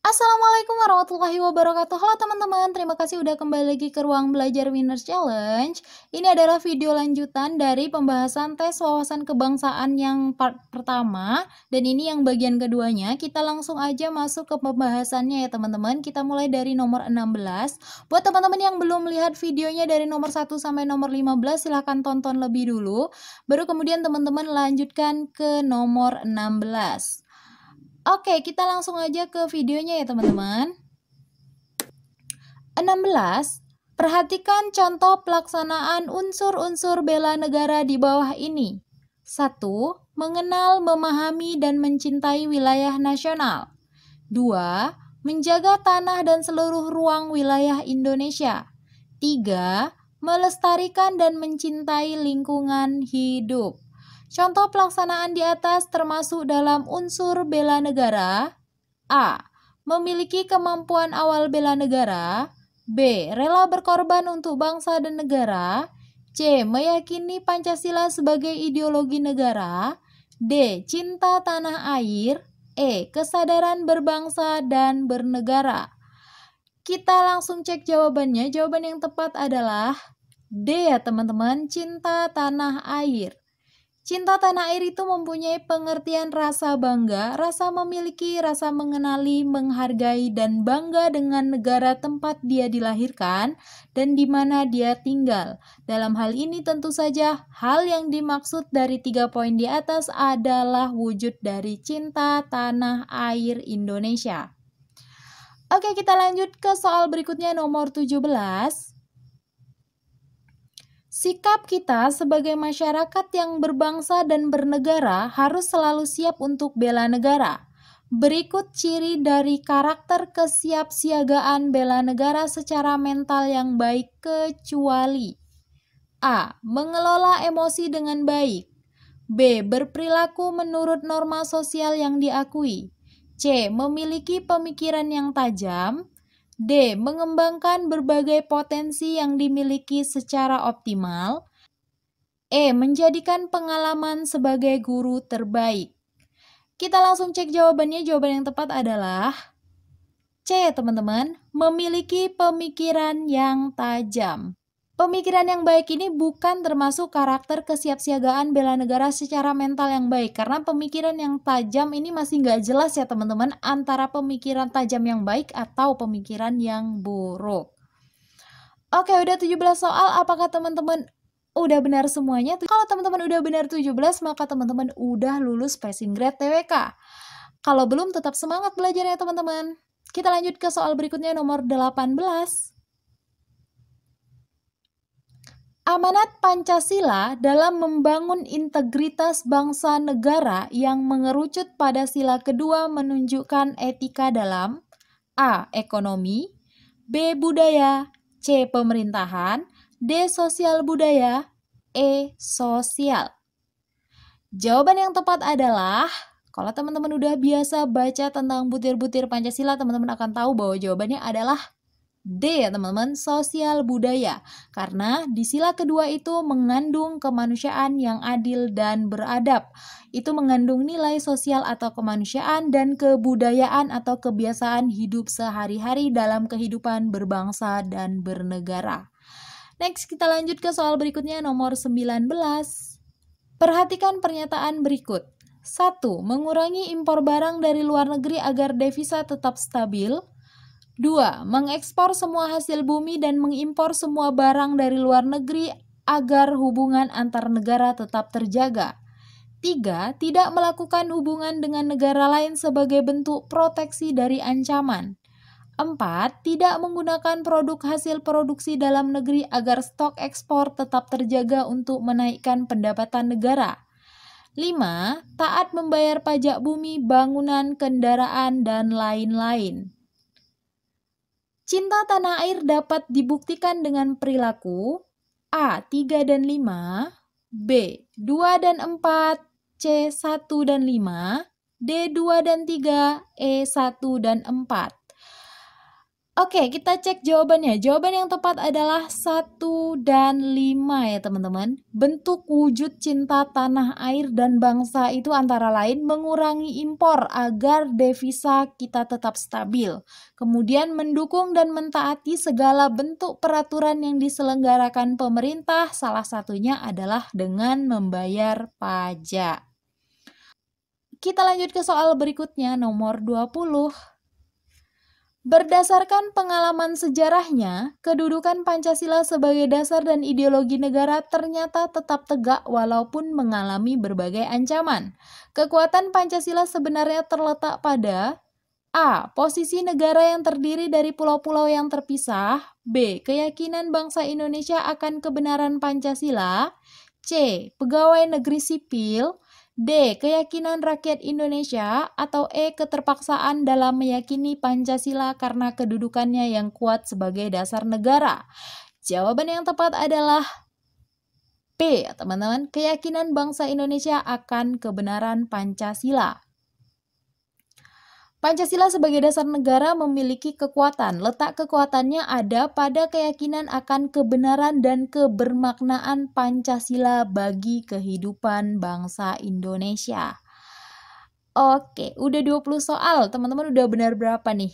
Assalamualaikum warahmatullahi wabarakatuh. Halo teman-teman, terima kasih udah kembali lagi ke ruang belajar Winners Challenge. Ini adalah video lanjutan dari pembahasan tes wawasan kebangsaan yang part pertama. Dan ini yang bagian keduanya. Kita langsung aja masuk ke pembahasannya ya teman-teman. Kita mulai dari nomor 16. Buat teman-teman yang belum melihat videonya dari nomor 1 sampai nomor 15, silahkan tonton lebih dulu. Baru kemudian teman-teman lanjutkan ke nomor 16. Oke, kita langsung aja ke videonya ya teman-teman. 16. Perhatikan contoh pelaksanaan unsur-unsur bela negara di bawah ini. 1. Mengenal, memahami, dan mencintai wilayah nasional. 2. Menjaga tanah dan seluruh ruang wilayah Indonesia. 3. Melestarikan dan mencintai lingkungan hidup. Contoh pelaksanaan di atas termasuk dalam unsur bela negara. A. Memiliki kemampuan awal bela negara. B. Rela berkorban untuk bangsa dan negara. C. Meyakini Pancasila sebagai ideologi negara. D. Cinta tanah air. E. Kesadaran berbangsa dan bernegara. Kita langsung cek jawabannya. Jawaban yang tepat adalah D ya teman-teman, cinta tanah air. Cinta tanah air itu mempunyai pengertian rasa bangga, rasa memiliki, rasa mengenali, menghargai, dan bangga dengan negara tempat dia dilahirkan dan di mana dia tinggal. Dalam hal ini tentu saja hal yang dimaksud dari 3 poin di atas adalah wujud dari cinta tanah air Indonesia. Oke, kita lanjut ke soal berikutnya nomor 17. Sikap kita sebagai masyarakat yang berbangsa dan bernegara harus selalu siap untuk bela negara. Berikut ciri dari karakter kesiapsiagaan bela negara secara mental yang baik kecuali A. Mengelola emosi dengan baik. B. Berperilaku menurut norma sosial yang diakui. C. Memiliki pemikiran yang tajam. D. Mengembangkan berbagai potensi yang dimiliki secara optimal. E. Menjadikan pengalaman sebagai guru terbaik. Kita langsung cek jawabannya. Jawaban yang tepat adalah C ya teman-teman. Memiliki pemikiran yang tajam. Pemikiran yang baik ini bukan termasuk karakter kesiapsiagaan bela negara secara mental yang baik. Karena pemikiran yang tajam ini masih nggak jelas ya teman-teman. Antara pemikiran tajam yang baik atau pemikiran yang buruk. Oke, udah 17 soal. Apakah teman-teman udah benar semuanya? Kalau teman-teman udah benar 17, maka teman-teman udah lulus passing grade TWK. Kalau belum, tetap semangat belajarnya teman-teman. Kita lanjut ke soal berikutnya nomor 18. Amanat Pancasila dalam membangun integritas bangsa negara yang mengerucut pada sila kedua menunjukkan etika dalam A. Ekonomi, B. Budaya, C. Pemerintahan, D. Sosial budaya, E. Sosial. Jawaban yang tepat adalah, kalau teman-teman udah biasa baca tentang butir-butir Pancasila, teman-teman akan tahu bahwa jawabannya adalah D ya teman-teman, sosial budaya. Karena di sila kedua itu mengandung kemanusiaan yang adil dan beradab. Itu mengandung nilai sosial atau kemanusiaan dan kebudayaan atau kebiasaan hidup sehari-hari dalam kehidupan berbangsa dan bernegara. Next, kita lanjut ke soal berikutnya nomor 19. Perhatikan pernyataan berikut. 1. Mengurangi impor barang dari luar negeri agar devisa tetap stabil. 2. Mengekspor semua hasil bumi dan mengimpor semua barang dari luar negeri agar hubungan antar negara tetap terjaga. 3. Tidak melakukan hubungan dengan negara lain sebagai bentuk proteksi dari ancaman. 4. Tidak menggunakan produk hasil produksi dalam negeri agar stok ekspor tetap terjaga untuk menaikkan pendapatan negara. 5. Taat membayar pajak bumi, bangunan, kendaraan, dan lain-lain. Cinta tanah air dapat dibuktikan dengan perilaku A. 3 dan 5, B. 2 dan 4, C. 1 dan 5, D. 2 dan 3, E. 1 dan 4. Oke, kita cek jawabannya. Jawaban yang tepat adalah 1 dan 5 ya teman-teman. Bentuk wujud cinta tanah air dan bangsa itu antara lain mengurangi impor agar devisa kita tetap stabil. Kemudian mendukung dan mentaati segala bentuk peraturan yang diselenggarakan pemerintah, salah satunya adalah dengan membayar pajak. Kita lanjut ke soal berikutnya, nomor 20. Berdasarkan pengalaman sejarahnya, kedudukan Pancasila sebagai dasar dan ideologi negara ternyata tetap tegak walaupun mengalami berbagai ancaman. Kekuatan Pancasila sebenarnya terletak pada A. Posisi negara yang terdiri dari pulau-pulau yang terpisah. B. Keyakinan bangsa Indonesia akan kebenaran Pancasila. C. Pegawai negeri sipil. D. Keyakinan rakyat Indonesia. Atau E. Keterpaksaan dalam meyakini Pancasila karena kedudukannya yang kuat sebagai dasar negara. Jawaban yang tepat adalah B, teman-teman. Keyakinan bangsa Indonesia akan kebenaran Pancasila. Pancasila sebagai dasar negara memiliki kekuatan. Letak kekuatannya ada pada keyakinan akan kebenaran dan kebermaknaan Pancasila bagi kehidupan bangsa Indonesia. Oke, udah 20 soal. Teman-teman udah benar berapa nih?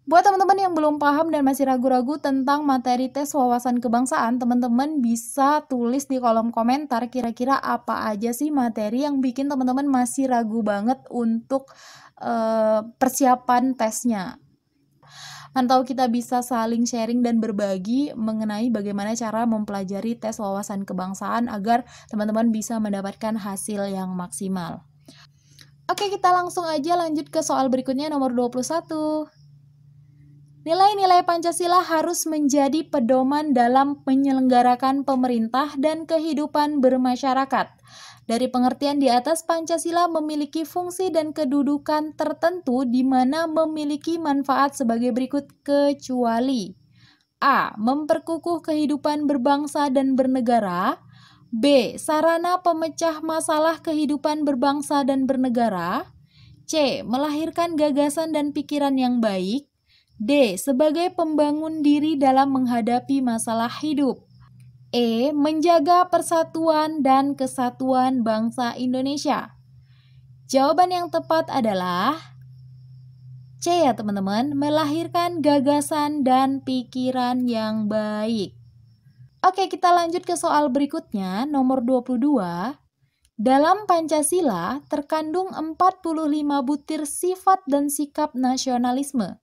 Buat teman-teman yang belum paham dan masih ragu-ragu tentang materi tes wawasan kebangsaan, teman-teman bisa tulis di kolom komentar kira-kira apa aja sih materi yang bikin teman-teman masih ragu banget untuk persiapan tesnya. Mantau kita bisa saling sharing dan berbagi mengenai bagaimana cara mempelajari tes wawasan kebangsaan agar teman-teman bisa mendapatkan hasil yang maksimal. Oke, kita langsung aja lanjut ke soal berikutnya, nomor 21. Nilai-nilai Pancasila harus menjadi pedoman dalam menyelenggarakan pemerintah dan kehidupan bermasyarakat. Dari pengertian di atas, Pancasila memiliki fungsi dan kedudukan tertentu di mana memiliki manfaat sebagai berikut kecuali A. Memperkukuh kehidupan berbangsa dan bernegara. B. Sarana pemecah masalah kehidupan berbangsa dan bernegara. C. Melahirkan gagasan dan pikiran yang baik. D. Sebagai pembangun diri dalam menghadapi masalah hidup. E. Menjaga persatuan dan kesatuan bangsa Indonesia. Jawaban yang tepat adalah C ya teman-teman, melahirkan gagasan dan pikiran yang baik. Oke, kita lanjut ke soal berikutnya, nomor 22. Dalam Pancasila terkandung 45 butir sifat dan sikap nasionalisme.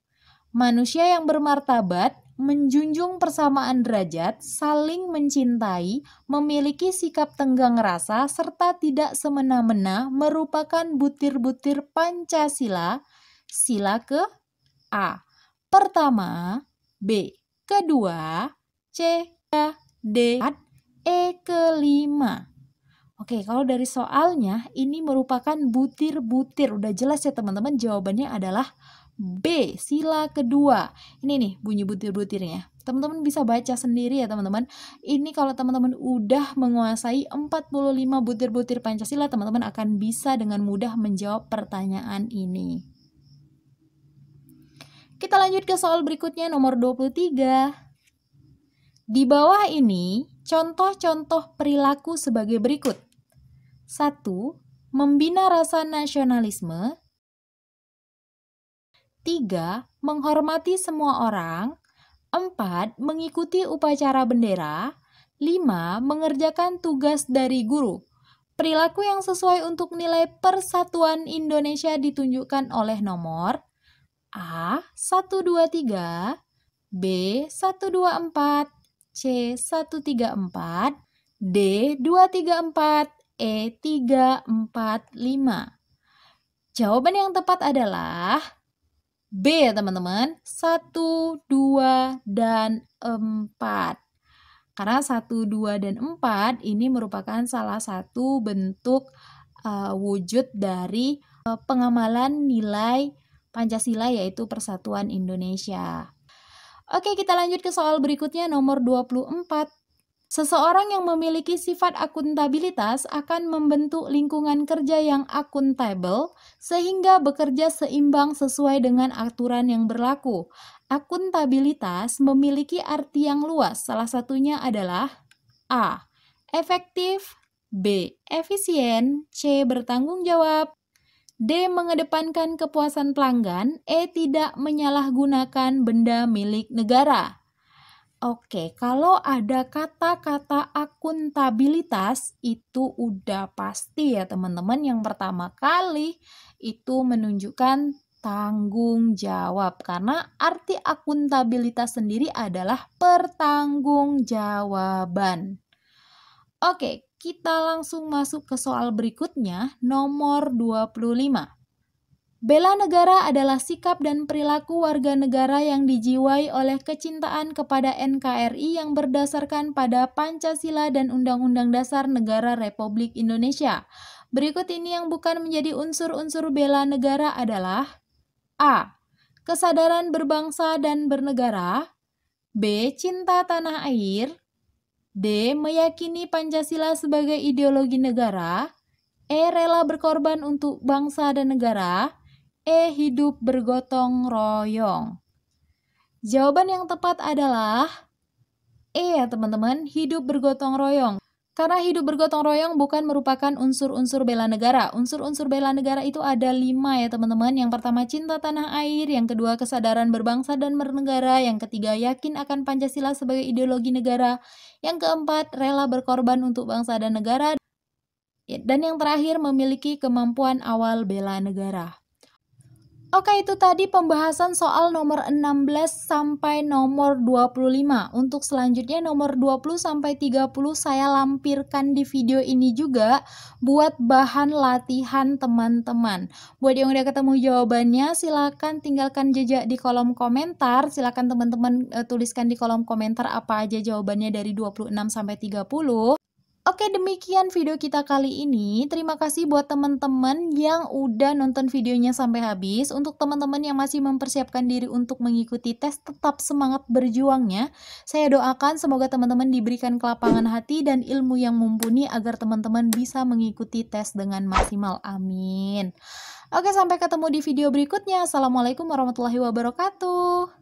Manusia yang bermartabat, menjunjung persamaan derajat, saling mencintai, memiliki sikap tenggang rasa, serta tidak semena-mena merupakan butir-butir Pancasila. Sila ke A. Pertama, B. Kedua, C. D. E. Kelima. Oke, kalau dari soalnya ini merupakan butir-butir. Udah jelas ya teman-teman, jawabannya adalah B, sila kedua. Ini nih bunyi butir-butirnya. Teman-teman bisa baca sendiri ya teman-teman. Ini kalau teman-teman udah menguasai 45 butir-butir Pancasila, teman-teman akan bisa dengan mudah menjawab pertanyaan ini. Kita lanjut ke soal berikutnya, nomor 23. Di bawah ini, contoh-contoh perilaku sebagai berikut. 1. Membina rasa nasionalisme. 3. Menghormati semua orang. 4. Mengikuti upacara bendera. 5. Mengerjakan tugas dari guru. Perilaku yang sesuai untuk nilai persatuan Indonesia ditunjukkan oleh nomor A. 123, B. 124, C. 134, D. 234, E. 345. Jawaban yang tepat adalah B ya teman-teman, 1, 2, dan 4. Karena 1, 2, dan 4 ini merupakan salah satu bentuk wujud dari pengamalan nilai Pancasila yaitu Persatuan Indonesia. Oke, kita lanjut ke soal berikutnya, nomor 24. Seseorang yang memiliki sifat akuntabilitas akan membentuk lingkungan kerja yang akuntabel sehingga bekerja seimbang sesuai dengan aturan yang berlaku. Akuntabilitas memiliki arti yang luas, salah satunya adalah A. Efektif, B. Efisien, C. Bertanggung jawab, D. Mengedepankan kepuasan pelanggan, E. Tidak menyalahgunakan benda milik negara. Oke, kalau ada kata-kata akuntabilitas itu udah pasti ya teman-teman. Yang pertama kali itu menunjukkan tanggung jawab, karena arti akuntabilitas sendiri adalah pertanggungjawaban. Oke, kita langsung masuk ke soal berikutnya, nomor 25. Bela negara adalah sikap dan perilaku warga negara yang dijiwai oleh kecintaan kepada NKRI yang berdasarkan pada Pancasila dan Undang-Undang Dasar Negara Republik Indonesia. Berikut ini yang bukan menjadi unsur-unsur bela negara adalah A. Kesadaran berbangsa dan bernegara, B. Cinta tanah air, D. Meyakini Pancasila sebagai ideologi negara, E. Rela berkorban untuk bangsa dan negara, E. Hidup bergotong royong. Jawaban yang tepat adalah E ya teman-teman, hidup bergotong royong. Karena hidup bergotong royong bukan merupakan unsur-unsur bela negara. Unsur-unsur bela negara itu ada 5 ya teman-teman. Yang pertama cinta tanah air, yang kedua kesadaran berbangsa dan bernegara, yang ketiga yakin akan Pancasila sebagai ideologi negara, yang keempat rela berkorban untuk bangsa dan negara, dan yang terakhir memiliki kemampuan awal bela negara. Oke, itu tadi pembahasan soal nomor 16 sampai nomor 25. Untuk selanjutnya nomor 20 sampai 30 saya lampirkan di video ini juga buat bahan latihan teman-teman. Buat yang udah ketemu jawabannya, silakan tinggalkan jejak di kolom komentar. Silakan teman-teman tuliskan di kolom komentar apa aja jawabannya dari 26 sampai 30. Oke, demikian video kita kali ini. Terima kasih buat teman-teman yang udah nonton videonya sampai habis. Untuk teman-teman yang masih mempersiapkan diri untuk mengikuti tes, tetap semangat berjuangnya. Saya doakan semoga teman-teman diberikan kelapangan hati dan ilmu yang mumpuni agar teman-teman bisa mengikuti tes dengan maksimal. Amin. Oke, sampai ketemu di video berikutnya. Assalamualaikum warahmatullahi wabarakatuh.